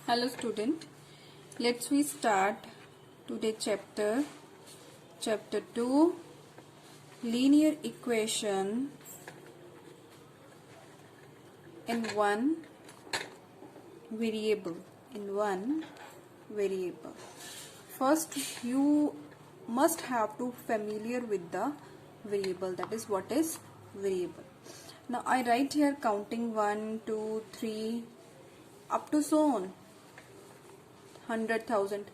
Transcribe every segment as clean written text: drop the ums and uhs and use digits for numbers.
Hello student, let's we start today chapter 2 linear equation in one variable. First you must have to familiar with the variable, that is what is variable. Now I write here counting 1 2 3 up to so on 100,000.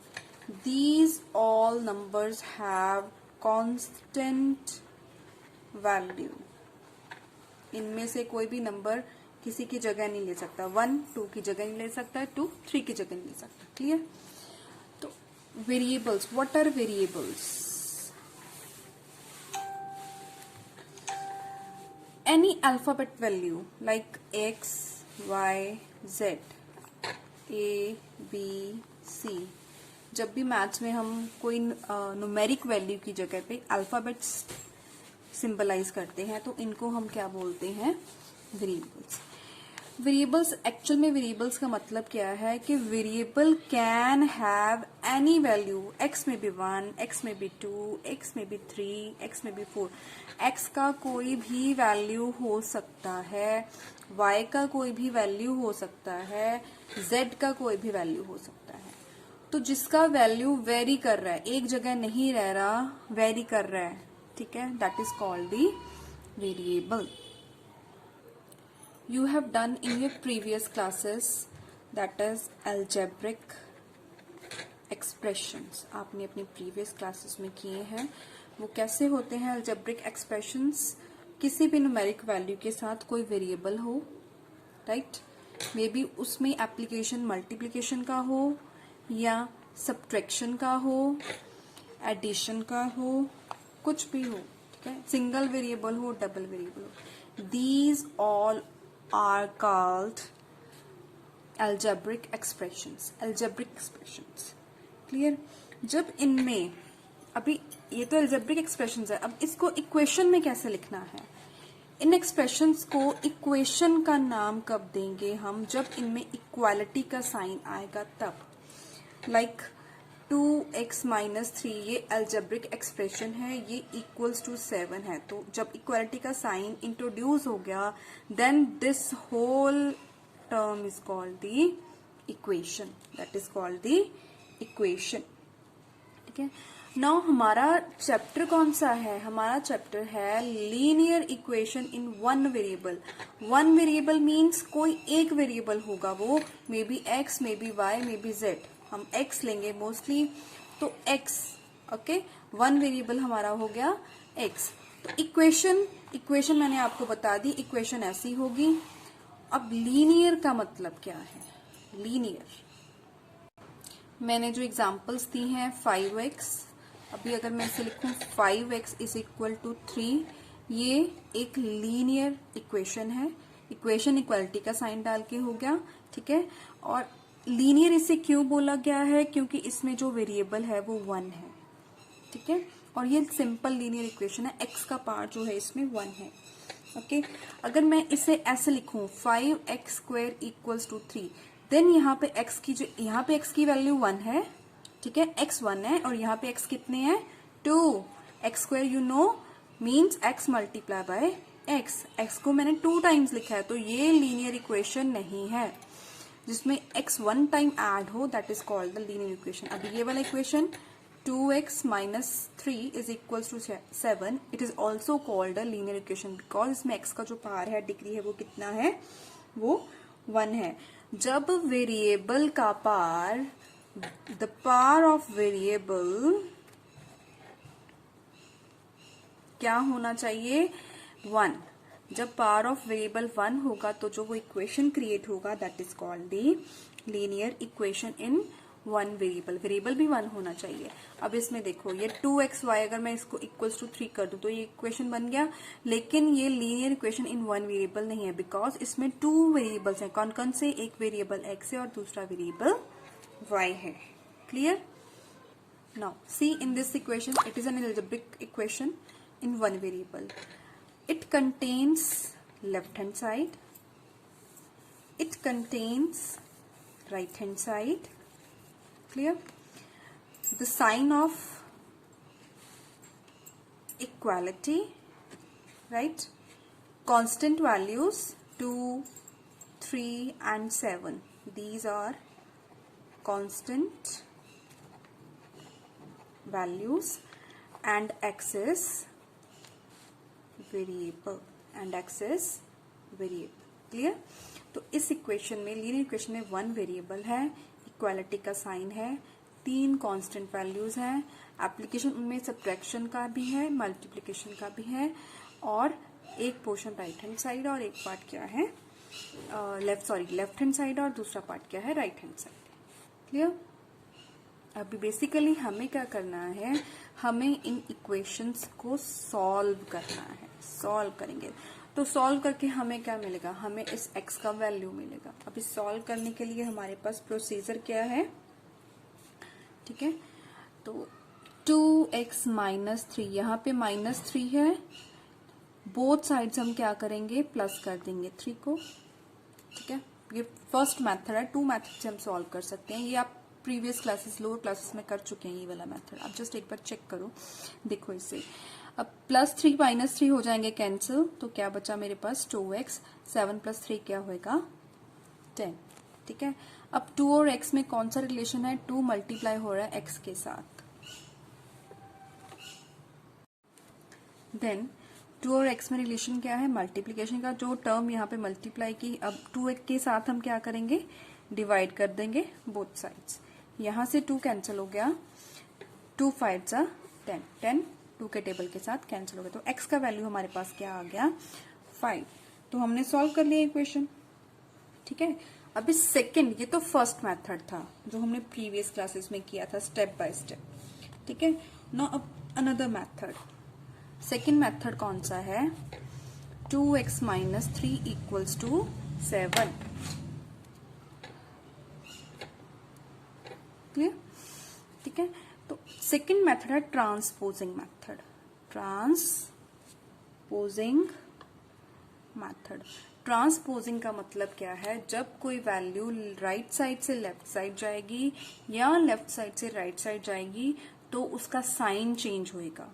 These all numbers have constant value. इनमें से कोई भी number किसी की जगह नहीं ले सकता. 1 2 की जगह नहीं ले सकता, 2 3 की जगह नहीं ले सकता. क्लियर? तो variables, what are variables? Any alphabet value like x y z a b c. जब भी मैथ्स में हम कोई न्यूमेरिक वैल्यू की जगह पे अल्फाबेट्स सिंबलाइज करते हैं तो इनको हम क्या बोलते हैं? वेरिएबल्स. वेरिएबल्स एक्चुअल में वेरिएबल्स का मतलब क्या है कि variable can have any value. x में भी 1, x में भी 2, x में भी 3, x में भी 4. x का कोई भी वैल्यू हो सकता है, y का कोई भी वैल्यू हो सकता है, z का कोई भी वैल्यू हो सकता है. तो जिसका वैल्यू वेरी कर रहा है, एक जगह नहीं रह रहा, वेरी कर रहा है, ठीक है, that is called the variable. You have done in your previous classes, that is algebraic expressions. आपने अपनी previous classes में किए हैं. वो कैसे होते हैं algebraic expressions? किसी भी numeric value के साथ कोई variable हो, right? Maybe उसमें application multiplication का हो या subtraction का हो, addition का हो, कुछ भी हो, ठीक है, single variable हो, double variable हो. These all are called algebraic expressions. Clear? जब इनमें, अभी ये तो algebraic expressions है, अब इसको इक्वेशन में कैसे लिखना है? इन एक्सप्रेशंस को इक्वेशन का नाम कब देंगे हम? जब इनमें इक्वालिटी का साइन आएगा तब. लाइक 2x माइनस 3 ये अल्जेब्रिक एक्सप्रेशन है, ये इक्वल्स टू 7 है. तो जब इक्वालिटी का साइन इंट्रोड्यूस हो गया then this whole term is called the equation. That is called the equation. ठीक है. नाउ हमारा चैप्टर कौन सा है? हमारा चैप्टर है linear equation in one variable. One variable means कोई एक वेरिएबल होगा, वो may be x, may be y, may be z. हम x लेंगे मोस्टली, तो x, ओके, वन वेरिएबल हमारा हो गया x. तो इक्वेशन मैंने आपको बता दी, इक्वेशन ऐसी होगी. अब लीनियर का मतलब क्या है? लीनियर मैंने जो एग्जांपल्स दी हैं 5x, अभी अगर मैं इसे लिखूं 5x इज इक्वल टू 3, ये एक लीनियर इक्वेशन है. इक्वेशन इक्वालिटी का साइन डाल के हो गया, ठीक है. और लीनियर इसे क्यों बोला गया है? क्योंकि इसमें जो वेरिएबल है वो 1 है, ठीक है. और ये सिंपल लीनियर इक्वेशन है, x का पार्ट जो है इसमें 1 है, ओके. अगर मैं इसे ऐसे लिखूं 5x square equals to 3, then यहाँ पे x की वैल्यू 1 है, ठीक है, x 1 है, और यहाँ पे x कितने हैं? 2. x square you know means x multiply by x को मैंने 2 टाइम्स लिखा है, तो ये लीनियर इक्वेशन नहीं है. जिसमें x 1 टाइम ऐड हो that is called the linear equation. अभी ये वाला equation 2x minus 3 is equal to 7, it is also called a linear equation because इसमें x का जो पार है, डिग्री है, वो कितना है? वो 1 है. जब वेरिएबल का पार, द पार ऑफ वेरिएबल क्या होना चाहिए? 1. जब पावर ऑफ वेरिएबल 1 होगा तो जो वो इक्वेशन क्रिएट होगा that is called the linear equation in one variable. Variable भी 1 होना चाहिए. अब इसमें देखो ये 2xy, अगर मैं इसको इक्वल्स टू 3 कर दूं तो ये इक्वेशन बन गया, लेकिन ये linear equation in one variable नहीं है बिकॉज इसमें 2 वेरिएबल्स हैं. कौन कौन से? एक वेरिएबल x है और दूसरा वेरिएबल y है. Clear? Now see in this equation, it is an algebraic equation in one variable. It contains left hand side, it contains right hand side. Clear? The sign of equality, right? Constant values 2, 3 and 7. These are constant values and x is variable. Clear? तो इस equation में, linear equation में 1 variable है, equality का sign है, 3 constant values हैं, application उनमें subtraction का भी है, मल्टीप्लिकेशन का भी है, और एक पोर्शन राइट हैंड साइड और एक पार्ट क्या है लेफ्ट हैंड साइड और दूसरा पार्ट क्या है राइट हैंड साइड. क्लियर? अभी बेसिकली हमें क्या करना है, हमें इन इक्वेशंस को सॉल्व करना है. सॉल्व करेंगे तो सॉल्व करके हमें क्या मिलेगा, हमें इस x का वैल्यू मिलेगा. अभी सॉल्व करने के लिए हमारे पास प्रोसीजर क्या है, ठीक है? तो 2x माइनस 3, यहाँ पे -3 है, बोथ साइड्स हम क्या करेंगे, प्लस कर देंगे 3 को. ठीक है, ये फर्स्ट मेथड है. 2 मेथड से हम सॉल्व कर सकते हैं. ये आप प्रीवियस क्लासेस, लोअर क्लासेस में कर चुके हैं ये वाला मेथड. आप जस्ट एक बार चेक करो, देखो इसे. अब +3 -3 हो जाएंगे कैंसिल, तो क्या बचा मेरे पास 2x. 7 + 3 क्या होगा 10. ठीक है, अब 2 और x में कौन सा रिलेशन है, 2 मल्टीप्लाई हो रहा है x के साथ. देन 2 और x में रिलेशन क्या है, मल्टीप्लीकेशन का. जो टर्म यहाँ पे मल्टीप्लाई की, अब 2 के साथ हम क्या करेंगे, डिवाइड कर देंगे बोथ साइड्स. यहां से 2 कैंसिल हो गया, 2 5 जा 10, 10 2 के टेबल के साथ कैंसिल हो गया. तो x का वैल्यू हमारे पास क्या आ गया 5. तो हमने सॉल्व कर लिया इक्वेशन. ठीक है, अभी सेकंड, ये तो फर्स्ट मेथड था जो हमने प्रीवियस क्लासेस में किया था स्टेप बाय स्टेप. ठीक है, नाउ अब अनदर मेथड. सेकंड मेथड कौन सा है, 2x minus 3 equals to 7. Clear? ठीक है, तो सेकंड मेथड है ट्रांसपोजिंग मेथड. ट्रांसपोजिंग का मतलब क्या है, जब कोई वैल्यू राइट साइड से लेफ्ट साइड जाएगी या लेफ्ट साइड से राइट साइड जाएगी तो उसका साइन चेंज होएगा.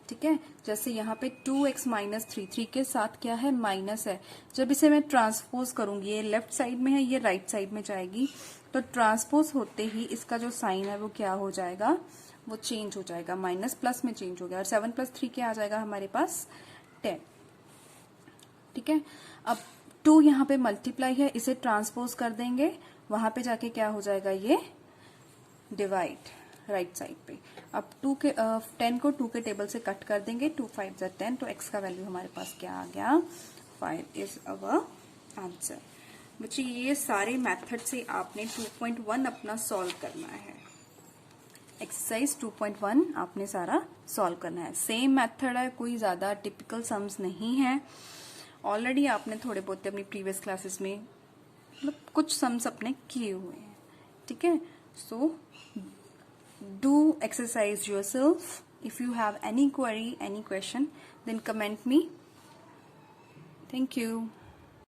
ठीक है, जैसे यहाँ पे 2x माइनस 3 के साथ क्या है, माइनस है. जब इसे मैं ट्रांसपोज करूंगी, ये लेफ्ट साइड में है, ये राइट साइड में जाएगी, तो ट्रांसपोज होते ही इसका जो साइन है वो क्या हो जाएगा, वो चेंज हो जाएगा, माइनस प्लस में चेंज हो गया. और 7 + 3 क्या आ जाएगा हमारे पास 10. ठीक है, अब 2 यहाँ पे मल्टीप्लाई है, इसे ट्रांसपोज कर देंगे, वहां पे जाके क्या हो जाएगा, ये डिवाइड राइट साइड पे. अब 10 को 2 के टेबल से कट कर देंगे, 2 5 जा 10. तो x का वैल्यू हमारे पास क्या आ गया 5 इज अवर आंसर. बच्चे ये सारे मेथड से आपने 2.1 अपना सॉल्व करना है. एक्सरसाइज 2.1 आपने सारा सॉल्व करना है. सेम मेथड है, कोई ज्यादा टिपिकल सम्स नहीं है. ऑलरेडी आपने थोड़े बहुत अपनी प्रीवियस क्लासेस में मतलब कुछ सम्स अपने किए हुए हैं. ठीक है, सो do exercise yourself. If you have any query, any question, then comment me. Thank you.